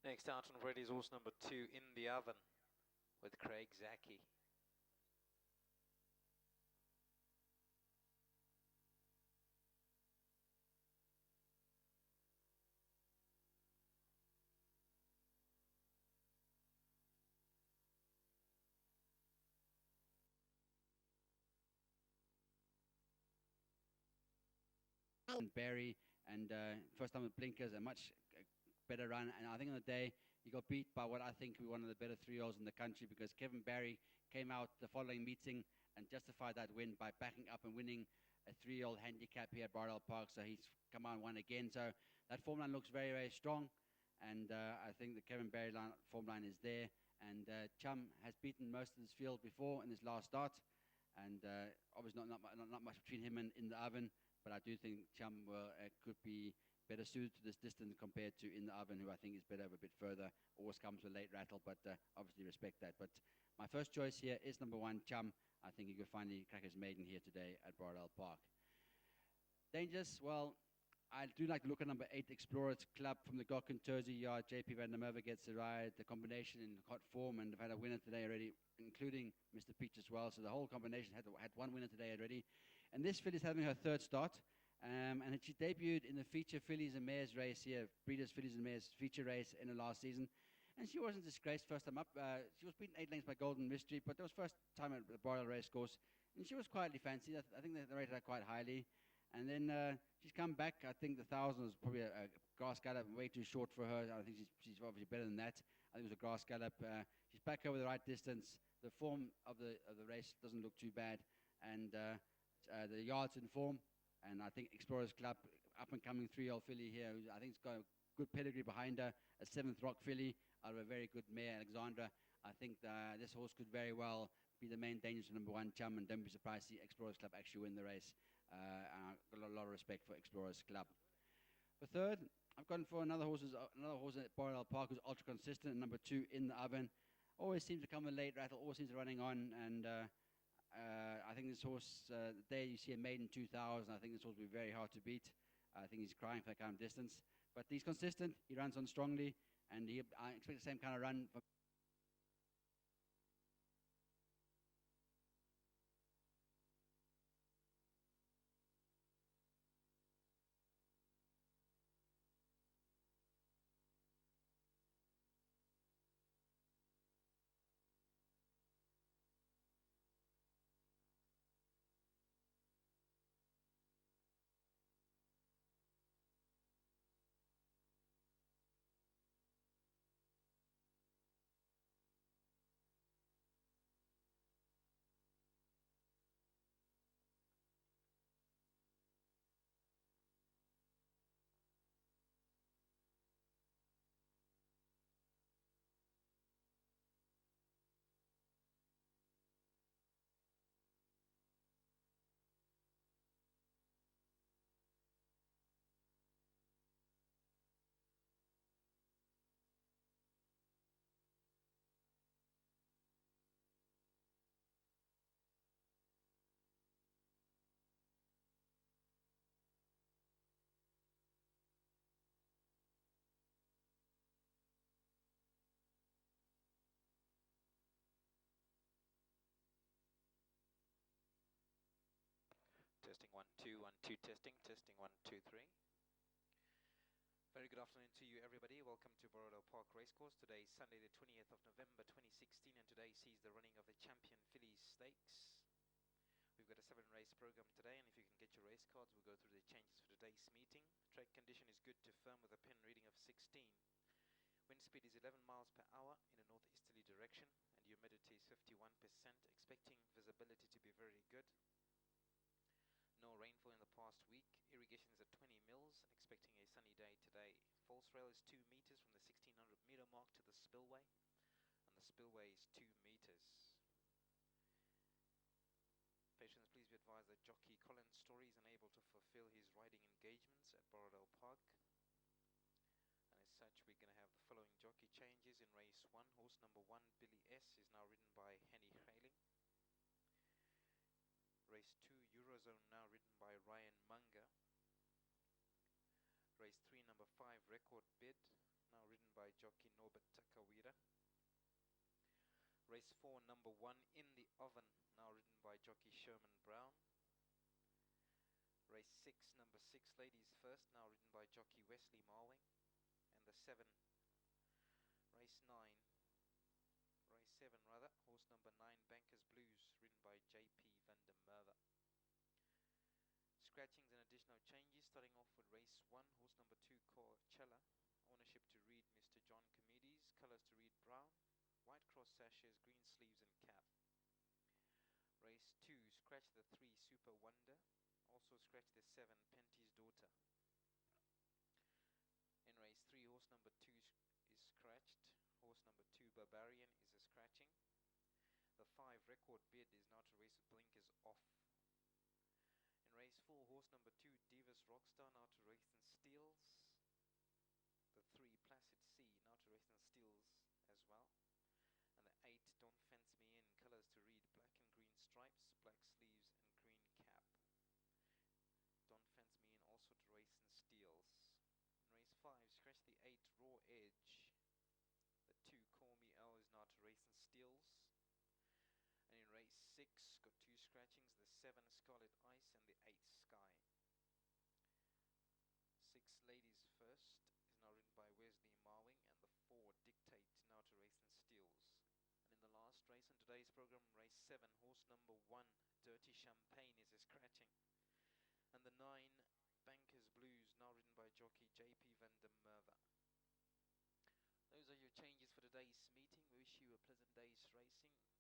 Next out on red is horse number 2, In the Oven, with Craig Zaki. And Barry, and first time with blinkers, a much better run. And I think on the day he got beat by what I think will be one of the better 3-year-olds in the country, because Kevin Barry came out the following meeting and justified that win by backing up and winning a 3-year-old handicap here at Bardell Park. So he's come out and won again. So that form line looks very, very strong. And I think the Kevin Barry form line is there. And Chum has beaten most of this field before in his last start. And obviously not much between him and In the Oven. But I do think Chum could be better suited to this distance compared to In the Oven, who I think is better a bit further. Always comes with late rattle, but obviously respect that. But my first choice here is number 1, Chum. I think he could finally crack his maiden here today at Bardell Park. Dangers, well, I do like to look at number 8, Explorers Club from the Gokhan Terzi yard. JP Van der Merwe gets the ride, the combination in hot form, and they've had a winner today already, including Mr. Peach as well. So the whole combination had one winner today already. And this filly is having her third start. And she debuted in the feature fillies and mares race here, Breeders' Fillies and Mares feature race in the last season. And she wasn't disgraced first time up. She was beaten 8 lengths by Golden Mystery, but that was first time at the Royal Racecourse. And she was quietly fancied. I think they rated her quite highly. And then she's come back. I think the 1,000 was probably a grass gallop, way too short for her. I think she's obviously better than that. I think it was a grass gallop. She's back over the right distance. The form of the race doesn't look too bad. And the yard's in form. And I think Explorers Club, up-and-coming 3-year-old filly here, who I think has got a good pedigree behind her, a 7th Rock filly out of a very good mare, Alexandra. I think this horse could very well be the main danger to number 1, Chum, and don't be surprised to see Explorers Club actually win the race. And I've got a lot of respect for Explorers Club. For third, I've gone for another horse at Bardell Park who's ultra consistent, number 2, In the Oven. Always seems to come with late rattle, always seems to running on, and I think this horse, the day you see a maiden 2000, I think this horse will be very hard to beat. I think he's crying for that kind of distance. But he's consistent, he runs on strongly, and I expect the same kind of run from Testing 1, 2, 1, 2, testing 1, 2, 3. Very good afternoon to you, everybody. Welcome to Bardell Park Racecourse. Today is Sunday, the 20th of November 2016, and today sees the running of the Champion Fillies Stakes. We've got a 7-race program today, and if you can get your race cards, we'll go through the changes for today's meeting. Track condition is good to firm with a pin reading of 16. Wind speed is 11 miles per hour in a northeasterly direction, and humidity is 51%, expecting visibility to be very good. No rainfall in the past week. Irrigation is at 20 mils, expecting a sunny day today. False rail is 2 meters from the 1600 meter mark to the spillway, and the spillway is 2 meters. Patrons, please be advised that jockey Colin Story is unable to fulfill his riding engagements at Bardell Park. And as such, we're going to have the following jockey changes in race 1. Horse number 1, Billy S, is now ridden by Henny Hailing. Race 2, Eurozone, now ridden by Ryan Munger. Race 3, number 5, Record Bid, now ridden by jockey Norbert Takawira. Race 4, number 1, In the Oven, now ridden by jockey Sherman Brown. Race 6, number 6, Ladies First, now ridden by jockey Wesley Marwing. And the 7, race 7 rather, horse number 9, Bankers Blues, ridden by J.P. van der Merwe. Scratchings and additional changes, starting off with race 1, horse number 2, Coachella. Ownership to read Mr. John Comedes, colours to read brown, white cross sashes, green sleeves and cap. Race 2, scratch the 3, Super Wonder. Also scratch the 7, Penty's Daughter. In race 3, horse number 2 is scratched. Horse number 2, Barbarian, is a scratching. The 5, Record Bid, is now to race with blinkers off. In race 4, horse number 2, Divas Rockstar, now to race in steels. The 3, Placid Sea, now to race in steels as well. And the 8, Don't Fence Me In, colours to read black and green stripes, black sleeves and green cap. Don't Fence Me In also to race in steels. In race 5, scratch the 8, Raw Edge. The 2, Call Me Elle, is now to race in steels. And in race 6, got 2 scratchings, the 7, Scarlet Ice, and the 8, Sky. 6, Ladies First, is now ridden by Wesley Marwing, and the 4, Dictate, now to race in steels. And in the last race on today's program, race 7, horse number 1, Dirty Champagne, is a scratching. And the 9, Bankers Blues, now ridden by jockey J.P. van der Merwe. Those are your changes for today's meeting. We wish you a pleasant day's racing.